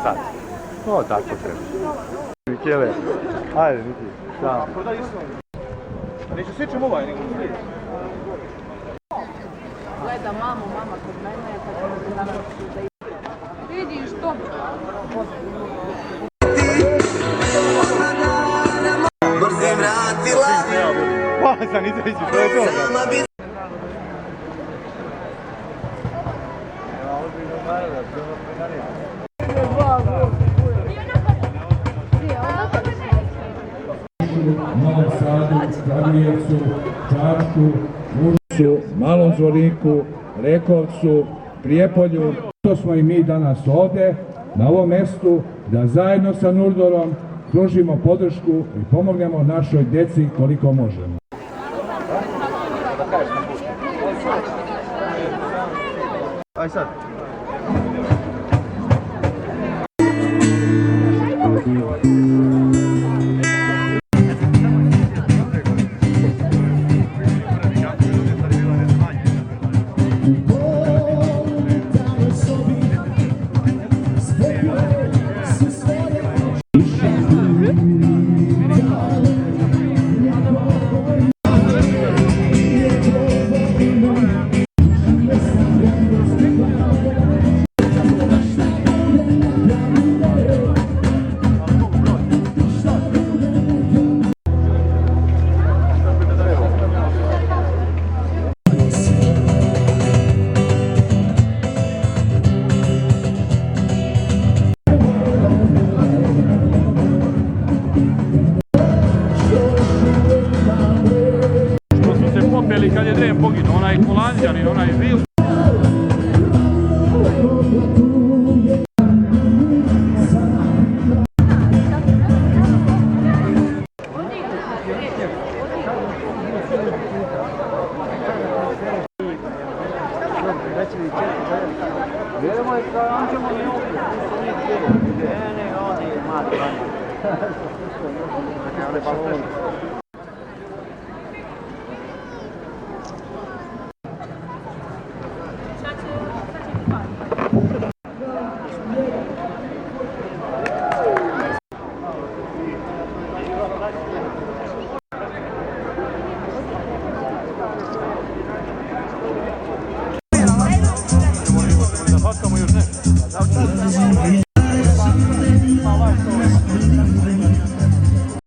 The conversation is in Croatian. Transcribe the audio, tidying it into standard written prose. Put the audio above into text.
sad. O, tako treba. Mikele, ajde, Miki, da. Neću sjećam ovaj, nego slijedeći. Gleda mamu, mama kod mene, pa ćemo se napraviti da vidiš to. Brzim vratila. Pa, sam nisam ići, to je to. Novom Sadu, Kragujevcu, Čačku, Užicu, Malom Zvorniku, Rekovcu, Prijepolju. To smo i mi danas ovdje, na ovom mjestu, da zajedno sa Nurdorom pružimo podršku i pomognemo našoj djeci koliko možemo. Aj sad. Kad je Drejem poginuo, onaj Holandjanin, onaj Vil. Idemo je kao, on ćemo ne opet, ne, on je mati.